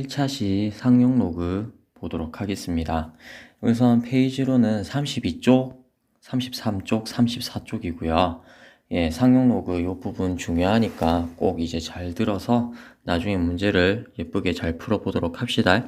1차 시 상용 로그 보도록 하겠습니다. 우선 페이지로는 32쪽, 33쪽, 34쪽이고요. 예, 상용 로그 이 부분 중요하니까 꼭 이제 잘 들어서 나중에 문제를 예쁘게 잘 풀어보도록 합시다.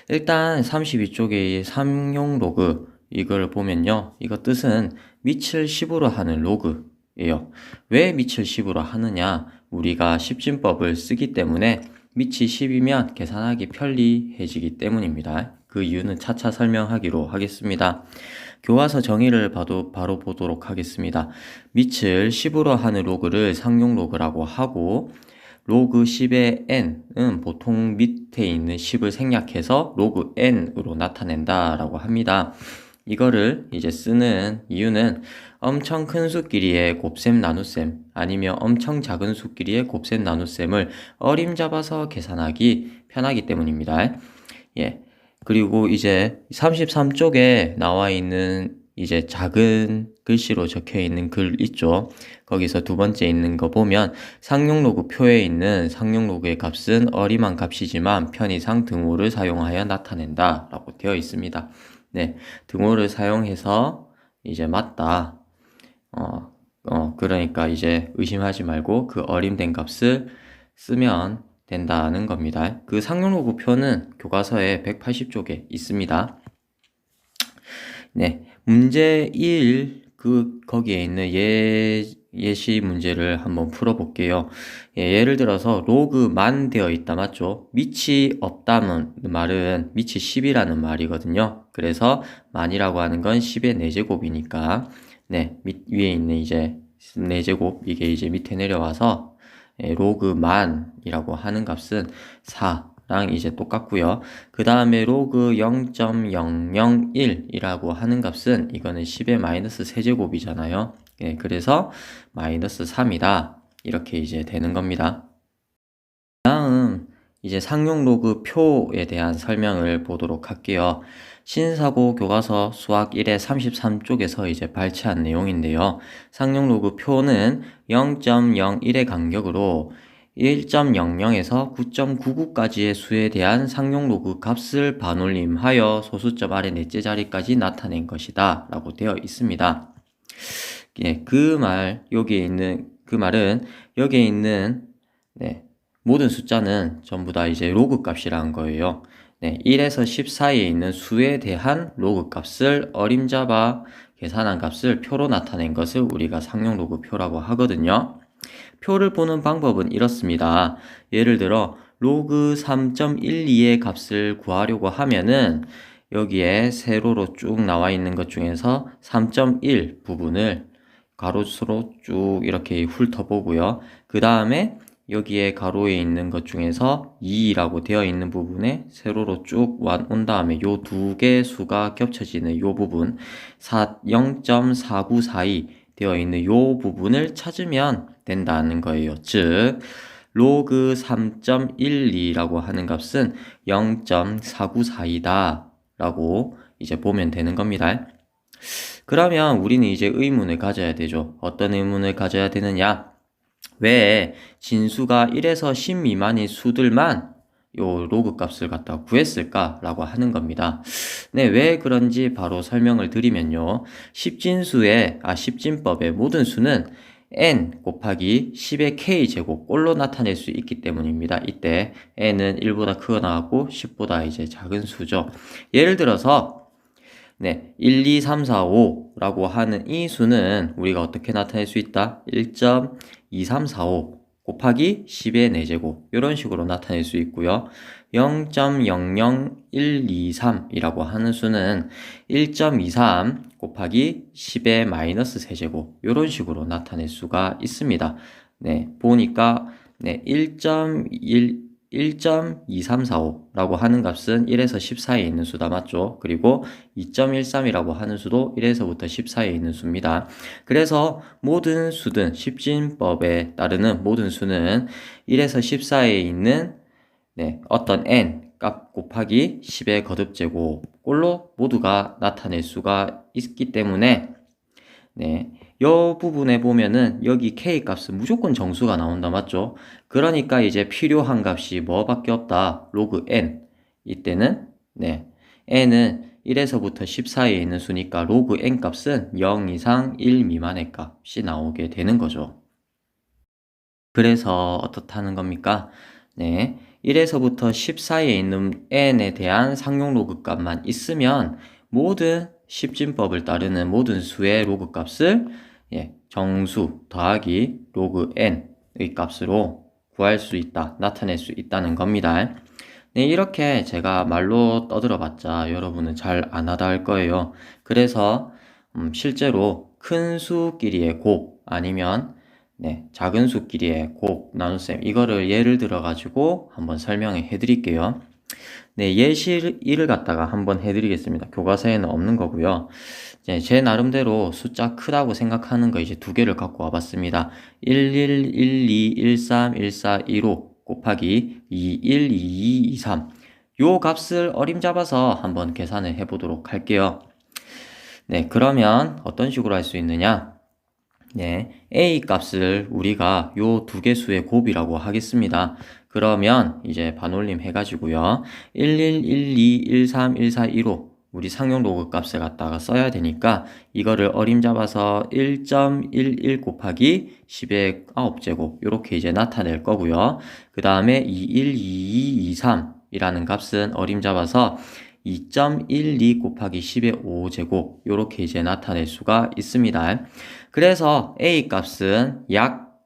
일단 32쪽의 상용 로그 이걸 보면요. 이거 뜻은 밑을 10으로 하는 로그예요. 왜 밑을 10으로 하느냐? 우리가 십진법을 쓰기 때문에 밑이 10이면 계산하기 편리해지기 때문입니다. 그 이유는 차차 설명하기로 하겠습니다. 교과서 정의를 바로 보도록 하겠습니다. 밑을 10으로 하는 로그를 상용 로그라고 하고 로그 10의 n은 보통 밑에 있는 10을 생략해서 로그 n으로 나타낸다 라고 합니다. 이거를 이제 쓰는 이유는 엄청 큰 수끼리의 곱셈 나눗셈 아니면 엄청 작은 수끼리의 곱셈 나눗셈을 어림잡아서 계산하기 편하기 때문입니다. 예. 그리고 이제 33쪽에 나와 있는 이제 작은 글씨로 적혀 있는 글 있죠. 거기서 두 번째 있는 거 보면 상용 로그 표에 있는 상용 로그의 값은 어림한 값이지만 편의상 등호를 사용하여 나타낸다 라고 되어 있습니다. 네, 등호를 사용해서 이제 맞다. 그러니까 이제 의심하지 말고 그 어림된 값을 쓰면 된다는 겁니다. 그 상용 로그 표는 교과서에 180쪽에 있습니다. 네, 문제 1, 거기에 있는 예시 문제를 한번 풀어볼게요. 예, 예를 들어서 로그만 되어 있다, 맞죠? 밑이 없다는 말은 밑이 10이라는 말이거든요. 그래서 만이라고 하는 건 10의 4제곱이니까, 네, 위에 있는 이제 4제곱, 이게 이제 밑에 내려와서, 예, 로그만이라고 하는 값은 4랑 이제 똑같고요. 그 다음에 로그 0.001이라고 하는 값은 이거는 10의 마이너스 세제곱이잖아요. 예, 그래서 마이너스 3이다. 이렇게 이제 되는 겁니다. 다음 이제 상용 로그 표에 대한 설명을 보도록 할게요. 신사고 교과서 수학 1의 33쪽에서 이제 발췌한 내용인데요. 상용 로그 표는 0.01의 간격으로 1.00에서 9.99까지의 수에 대한 상용 로그 값을 반올림하여 소수점 아래 넷째 자리까지 나타낸 것이다 라고 되어 있습니다. 예, 그 말은 여기에 있는 네, 모든 숫자는 전부 다 이제 로그 값이라는 거예요. 네, 1에서 10 사이에 있는 수에 대한 로그 값을 어림잡아 계산한 값을 표로 나타낸 것을 우리가 상용 로그 표라고 하거든요. 표를 보는 방법은 이렇습니다. 예를 들어 로그 3.12의 값을 구하려고 하면은 여기에 세로로 쭉 나와 있는 것 중에서 3.1 부분을 가로수로 쭉 이렇게 훑어보고요. 그 다음에 여기에 가로에 있는 것 중에서 2라고 되어 있는 부분에 세로로 쭉 온 다음에 요 두 개의 수가 겹쳐지는 요 부분 0.4942 되어 있는 요 부분을 찾으면 된다는 거예요. 즉 로그 3.12라고 하는 값은 0.4942다 라고 이제 보면 되는 겁니다. 그러면 우리는 이제 의문을 가져야 되죠. 어떤 의문을 가져야 되느냐? 왜 진수가 1에서 10 미만인 수들만 요 로그 값을 갖다 구했을까라고 하는 겁니다. 네, 왜 그런지 바로 설명을 드리면요. 십진법의 모든 수는 n 곱하기 10의 k제곱 꼴로 나타낼 수 있기 때문입니다. 이때 n은 1보다 크거나 하고 10보다 이제 작은 수죠. 예를 들어서 네, 1, 2, 3, 4, 5라고 하는 이 수는 우리가 어떻게 나타낼 수 있다? 1.2345 곱하기 10의 4제곱 이런 식으로 나타낼 수 있고요. 0.00123이라고 하는 수는 1.23 곱하기 10의 마이너스 세제곱 이런 식으로 나타낼 수가 있습니다. 네, 보니까 네, 1.2345라고 하는 값은 1에서 10 사이에 있는 수다, 맞죠? 그리고 2.13이라고 하는 수도 1에서부터 10 사이에 있는 수입니다. 그래서 모든 수든 십진법에 따르는 모든 수는 1에서 10 사이에 있는 어떤 n 값 곱하기 10의 거듭제곱 꼴로 모두가 나타낼 수가 있기 때문에 네, 요 부분에 보면은 여기 k 값은 무조건 정수가 나온다, 맞죠? 그러니까 이제 필요한 값이 뭐밖에 없다. 로그 n. 이때는 네, n은 1에서부터 10 사이에 있는 수니까 로그 n 값은 0 이상 1 미만의 값이 나오게 되는 거죠. 그래서 어떻다는 겁니까? 네, 1에서부터 10 사이에 있는 n에 대한 상용 로그 값만 있으면 모든 십진법을 따르는 모든 수의 로그 값을 정수 더하기 로그 n의 값으로 구할 수 있다, 나타낼 수 있다는 겁니다. 네, 이렇게 제가 말로 떠들어봤자 여러분은 잘 안 하다 할 거예요. 그래서 실제로 큰 수끼리의 곱 아니면 작은 수끼리의 곱 나눗셈 이거를 예를 들어 가지고 한번 설명해 드릴게요. 네, 예시 1을 갖다가 한번 해드리겠습니다. 교과서에는 없는 거고요. 제 나름대로 숫자 크다고 생각하는 거 이제 두 개를 갖고 와봤습니다. 11, 12, 13, 14, 15 곱하기 21, 22, 23. 요 값을 어림잡아서 한번 계산을 해보도록 할게요. 네, 그러면 어떤 식으로 할 수 있느냐? 네, A 값을 우리가 요 두 개 수의 곱이라고 하겠습니다. 그러면 이제 반올림 해가지고요. 11, 12, 13, 14, 15 우리 상용 로그 값을 갖다가 써야 되니까 이거를 어림잡아서 1.11 곱하기 10의 9제곱 이렇게 이제 나타낼 거고요. 그 다음에 21, 22, 23 이라는 값은 어림잡아서 2.12 곱하기 10의 5제곱 이렇게 이제 나타낼 수가 있습니다. 그래서 A 값은 약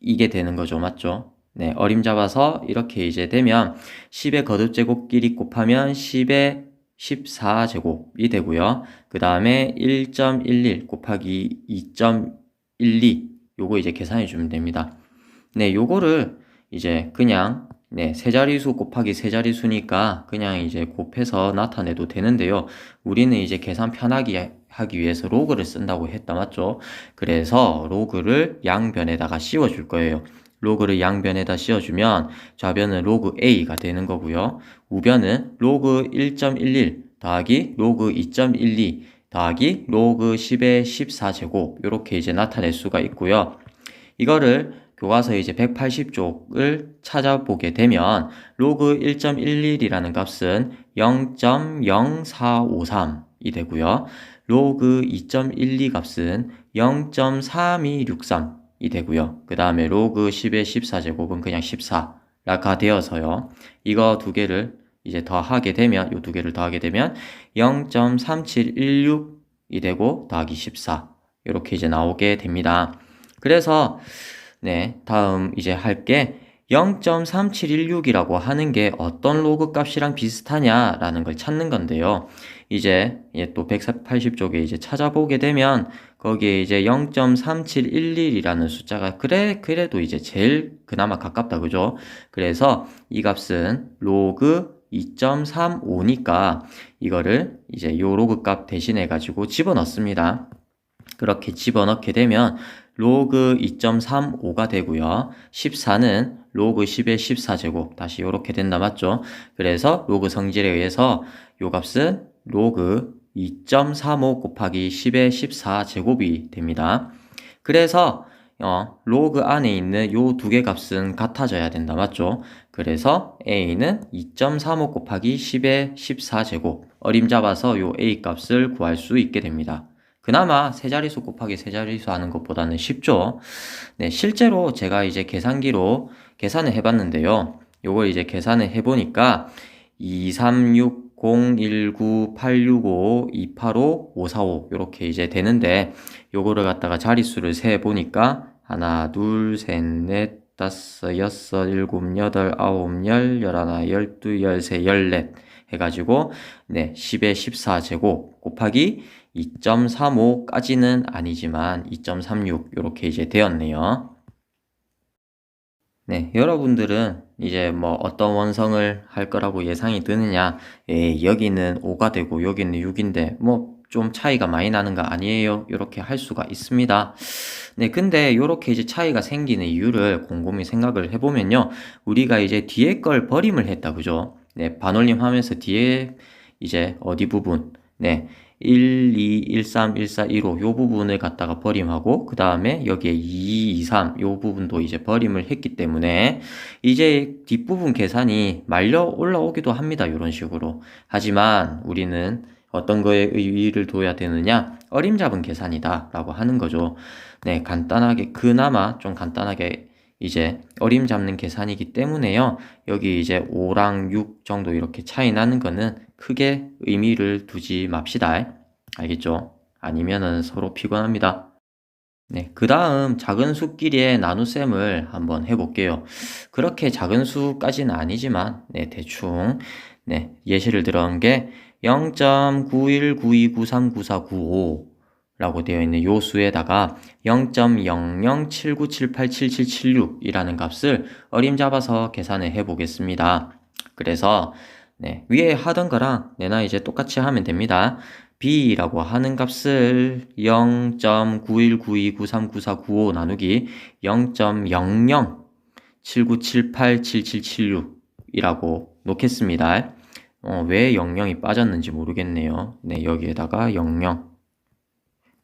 이게 되는 거죠. 맞죠? 네, 어림잡아서 이렇게 이제 되면 10의 거듭제곱끼리 곱하면 10의 14제곱이 되고요. 그 다음에 1.11 곱하기 2.12 요거 이제 계산해 주면 됩니다. 네, 요거를 이제 그냥 세 자리수 곱하기 세 자리수니까 그냥 이제 곱해서 나타내도 되는데요. 우리는 이제 계산 편하게 하기 위해서 로그를 쓴다고 했다, 맞죠? 그래서 로그를 양변에다가 씌워줄 거예요. 로그를 양변에다 씌워주면 좌변은 로그 A가 되는 거고요. 우변은 로그 1.11 더하기 로그 2.12 더하기 로그 10의 14제곱 이렇게 이제 나타낼 수가 있고요. 이거를 교과서 이제 180쪽을 찾아보게 되면 로그 1.11이라는 값은 0.0453이 되고요. 로그 2.12 값은 0.3263이 되고요. 그 다음에 로그 10의 14제곱은 그냥 14가 되어서요. 이거 두 개를 이제 더하게 되면 이 두 개를 더하게 되면 0.3716이 되고 더하기 14 이렇게 이제 나오게 됩니다. 그래서 다음 이제 할게 0.3716이라고 하는 게 어떤 로그 값이랑 비슷하냐라는 걸 찾는 건데요. 이제 또 180쪽에 이제 찾아보게 되면 거기에 이제 0.3711이라는 숫자가 그래도 이제 제일 그나마 가깝다, 그죠? 그래서 이 값은 로그 2.35니까 이거를 이제 요 로그 값 대신해 가지고 집어넣습니다. 그렇게 집어넣게 되면 로그 2.35가 되고요. 14는 로그 10의 14제곱 다시 이렇게 된다, 맞죠? 그래서 로그 성질에 의해서 요 값은 로그 2.35 곱하기 10의 14제곱이 됩니다. 그래서 로그 안에 있는 요 두 개 값은 같아져야 된다, 맞죠? 그래서 A는 2.35 곱하기 10의 14제곱 어림잡아서 요 A 값을 구할 수 있게 됩니다. 그나마 세 자리수 곱하기 세 자리수 하는 것보다는 쉽죠. 네, 실제로 제가 이제 계산기로 계산을 해봤는데요. 요걸 이제 계산을 해보니까 236019865285545 이렇게 이제 되는데 요거를 갖다가 자릿수를 세 보니까 하나, 둘, 셋, 넷, 다섯, 여섯, 일곱, 여덟, 아홉, 열, 열하나, 열두, 열세, 열넷 해가지고 10의 14제곱 곱하기 2.35까지는 아니지만 2.36 이렇게 이제 되었네요. 네, 여러분들은 이제 뭐 어떤 원성을 할 거라고 예상이 드느냐? 여기는 5가 되고 여기는 6인데 뭐 좀 차이가 많이 나는 거 아니에요? 이렇게 할 수가 있습니다. 네, 근데 이렇게 이제 차이가 생기는 이유를 곰곰이 생각을 해보면요. 우리가 이제 뒤에 걸 버림을 했다, 그죠? 네, 반올림 하면서 뒤에 이제 어디 부분, 1, 2, 1, 3, 1, 4, 1, 5 요 부분을 갖다가 버림하고 그 다음에 여기에 2, 2, 3 요 부분도 이제 버림을 했기 때문에 이제 뒷부분 계산이 말려 올라오기도 합니다. 이런 식으로. 하지만 우리는 어떤 거에 의의를 둬야 되느냐? 어림잡은 계산이다 라고 하는 거죠. 네, 간단하게 그나마 좀 간단하게 이제 어림 잡는 계산이기 때문에요. 여기 이제 5랑 6 정도 이렇게 차이 나는 거는 크게 의미를 두지 맙시다. 알겠죠? 아니면은 서로 피곤합니다. 네, 그 다음 작은 수끼리의 나눗셈을 한번 해볼게요. 그렇게 작은 수까지는 아니지만, 네, 대충, 네, 예시를 들어온 게 0.9192939495 라고 되어 있는 요 수에다가 0.0079787776 이라는 값을 어림잡아서 계산을 해 보겠습니다. 그래서 네, 위에 하던 거랑 내나 이제 똑같이 하면 됩니다. b라고 하는 값을 0.9192939495 나누기 0.0079787776 이라고 놓겠습니다. 왜 00이 빠졌는지 모르겠네요. 네, 여기에다가 00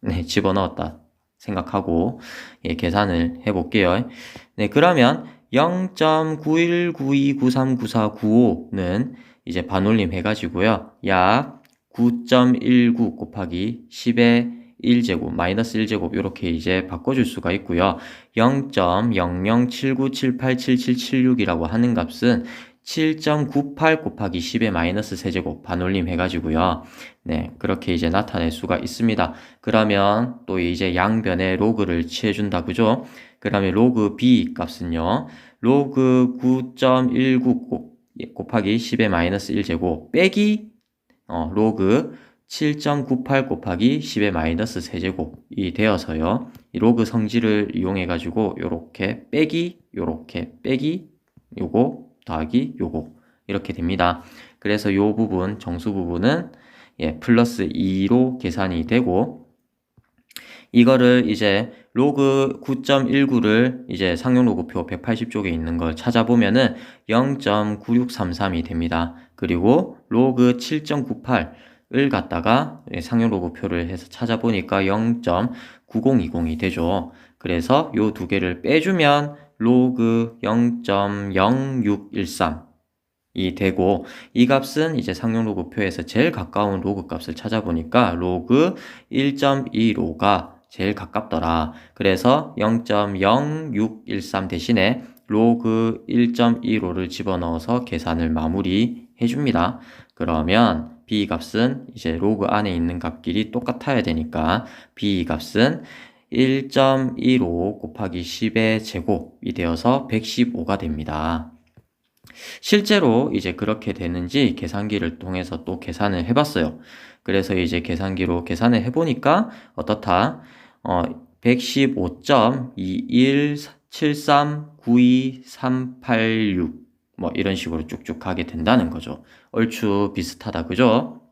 네, 집어넣었다 생각하고 예, 계산을 해볼게요. 네, 그러면 0.9192939495는 이제 반올림 해가지고요. 약 9.19 곱하기 10의 1제곱, 마이너스 1제곱 이렇게 이제 바꿔줄 수가 있고요. 0.0079787776이라고 하는 값은 7.98 곱하기 10의 마이너스 세제곱 반올림 해가지고요. 네, 그렇게 이제 나타낼 수가 있습니다. 그러면 또 이제 양변에 로그를 취해준다, 그죠? 그러면 로그 b 값은요. 로그 9.19 곱하기 10의 마이너스 1제곱 빼기 로그 7.98 곱하기 10의 마이너스 세제곱이 되어서요. 이 로그 성질을 이용해가지고 요렇게 빼기, 요렇게 빼기, 요거 더하기 요거 이렇게 됩니다. 그래서 요 부분 정수 부분은 예, 플러스 2로 계산이 되고 이거를 이제 로그 9.19를 이제 상용로그표 180쪽에 있는 걸 찾아보면은 0.9633이 됩니다. 그리고 로그 7.98을 갖다가 상용로그표를 해서 찾아보니까 0.9020이 되죠. 그래서 요 두 개를 빼주면 로그 0.0613이 되고 이 값은 이제 상용로그표에서 제일 가까운 로그 값을 찾아보니까 로그 1.15가 제일 가깝더라. 그래서 0.0613 대신에 로그 1.15를 집어넣어서 계산을 마무리해 줍니다. 그러면 b 값은 이제 로그 안에 있는 값끼리 똑같아야 되니까 b 값은 1.15 곱하기 10의 제곱이 되어서 115가 됩니다. 실제로 이제 그렇게 되는지 계산기를 통해서 또 계산을 해봤어요. 그래서 이제 계산기로 계산을 해보니까 어떻다? 115.21739238 뭐 이런 식으로 쭉쭉 가게 된다는 거죠. 얼추 비슷하다, 그죠?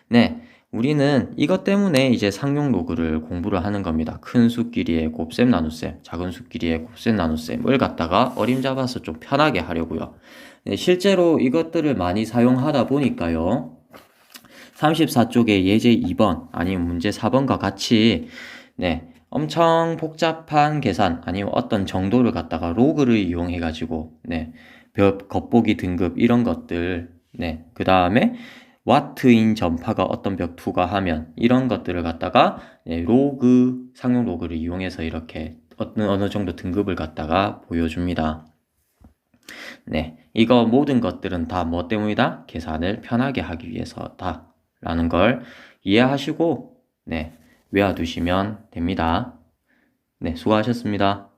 네. 우리는 이것 때문에 이제 상용 로그를 공부를 하는 겁니다. 큰 수끼리의 곱셈 나눗셈, 작은 수끼리의 곱셈 나눗셈을 갖다가 어림잡아서 좀 편하게 하려고요. 네, 실제로 이것들을 많이 사용하다 보니까요. 34쪽의 예제 2번 아니면 문제 4번과 같이 네, 엄청 복잡한 계산 아니면 어떤 정도를 갖다가 로그를 이용해 가지고 네, 겉보기 등급 이런 것들 네, 그 다음에 와트인 전파가 어떤 벽 투과하면 이런 것들을 갖다가 네, 로그 상용 로그를 이용해서 이렇게 어느 정도 등급을 갖다가 보여줍니다. 네, 이거 모든 것들은 다 뭐 때문이다? 계산을 편하게 하기 위해서다 라는 걸 이해하시고 네, 외워두시면 됩니다. 네, 수고하셨습니다.